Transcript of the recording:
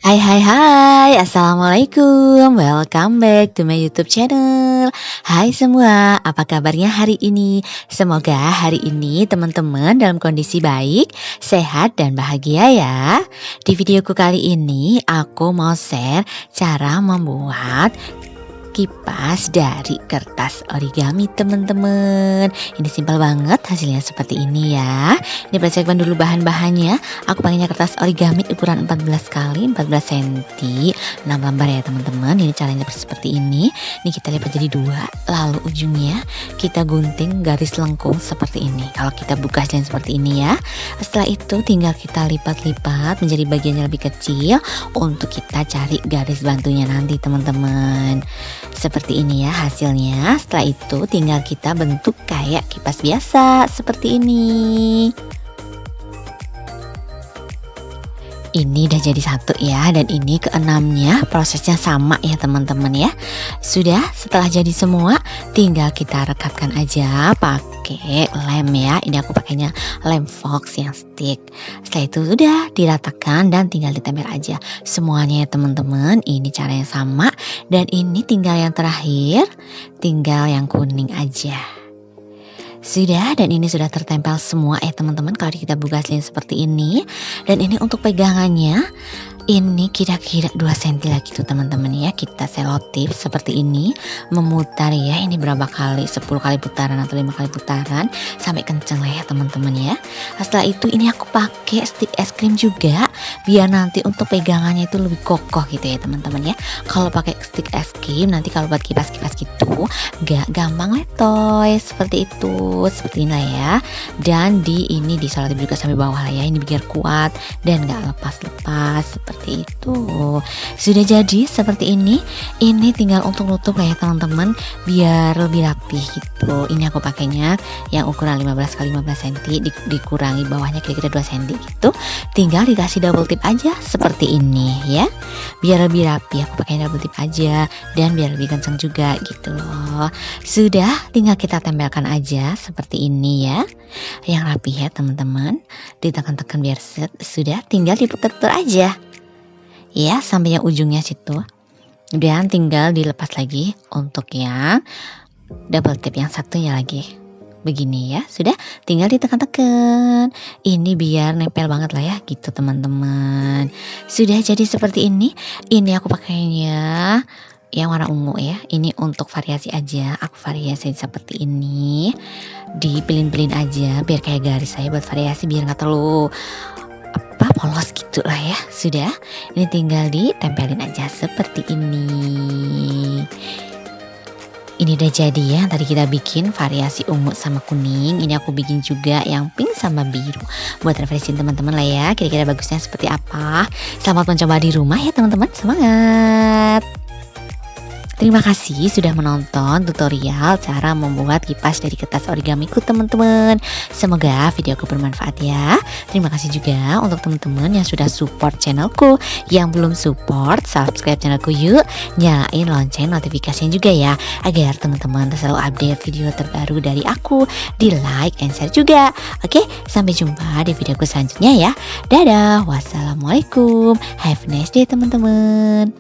Hai hai hai, Assalamualaikum, welcome back to my YouTube channel. Hai semua, apa kabarnya hari ini? Semoga hari ini teman-teman dalam kondisi baik, sehat dan bahagia ya. Di videoku kali ini aku mau share cara membuat kipas dari kertas origami teman-teman. Ini simpel banget, hasilnya seperti ini ya. Ini persiapkan dulu bahan-bahannya. Aku pakainya kertas origami ukuran 14 kali 14 cm, 6 lembar ya teman-teman. Ini caranya seperti ini. Ini kita lipat jadi dua, lalu ujungnya kita gunting garis lengkung seperti ini. Kalau kita buka hasilnya seperti ini ya. Setelah itu tinggal kita lipat-lipat menjadi bagian yang lebih kecil untuk kita cari garis bantunya nanti teman-teman. Seperti ini ya hasilnya. Setelah itu tinggal kita bentuk kayak kipas biasa seperti ini. Ini udah jadi satu ya, dan ini keenamnya prosesnya sama ya teman-teman ya. Sudah, setelah jadi semua tinggal kita rekatkan aja pakai lem ya. Ini aku pakainya lem fox yang stick. Setelah itu sudah diratakan dan tinggal ditempel aja semuanya ya teman-teman. Ini cara yang sama, dan ini tinggal yang terakhir, tinggal yang kuning aja. Sudah, dan ini sudah tertempel semua ya teman-teman. Kalau kita buka hasilnya seperti ini. Dan ini untuk pegangannya, ini kira-kira 2 cm lagi tuh teman-teman ya. Kita selotip seperti ini, memutar ya. Ini berapa kali, 10 kali putaran atau 5 kali putaran sampai kenceng lah ya teman-teman ya. Setelah itu ini aku pakai stick es krim juga, biar nanti untuk pegangannya itu lebih kokoh gitu ya teman-teman ya. Kalau pakai stick es krim nanti kalau buat kipas-kipas gitu gak gampang letoy seperti itu. Seperti inilah ya. Dan ini disolotip juga sampai bawah lah ya. Ini biar kuat dan gak lepas-lepas seperti itu. Sudah jadi seperti ini. Ini tinggal untuk nutup lah ya teman-teman, biar lebih rapih gitu. Ini aku pakainya yang ukuran 15 kali 15 cm, dikurangi bawahnya kira-kira 2 cm gitu. Tinggal dikasih double tip aja seperti ini ya. Biar lebih rapi aku pakai double tip aja, dan biar lebih kencang juga gitu loh. Sudah, tinggal kita tempelkan aja seperti ini ya. Yang rapi ya teman-teman. Ditekan-tekan biar set. Sudah, tinggal diputar-putar aja ya sampai yang ujungnya situ. Dan tinggal dilepas lagi untuk yang double tip yang satunya lagi. Begini ya, sudah tinggal ditekan-tekan. Ini biar nempel banget lah ya gitu teman-teman. Sudah jadi seperti ini. Ini aku pakainya yang warna ungu ya. Ini untuk variasi aja. Aku variasi seperti ini. Dipelin-pelin aja biar kayak garis saya, buat variasi biar nggak terlalu polos gitu lah ya. Sudah, ini tinggal ditempelin aja seperti ini. Ini udah jadi ya. Tadi kita bikin variasi ungu sama kuning. Ini aku bikin juga yang pink sama biru, buat referensi teman-teman lah ya. Kira-kira bagusnya seperti apa. Selamat mencoba di rumah ya teman-teman. Semangat. Terima kasih sudah menonton tutorial cara membuat kipas dari kertas origamiku teman-teman. Semoga videoku bermanfaat ya. Terima kasih juga untuk teman-teman yang sudah support channelku. Yang belum support, subscribe channelku yuk. Nyalain lonceng notifikasinya juga ya, agar teman-teman selalu update video terbaru dari aku. Di like and share juga. Oke, sampai jumpa di videoku selanjutnya ya. Dadah, wassalamualaikum. Have a nice day teman-teman.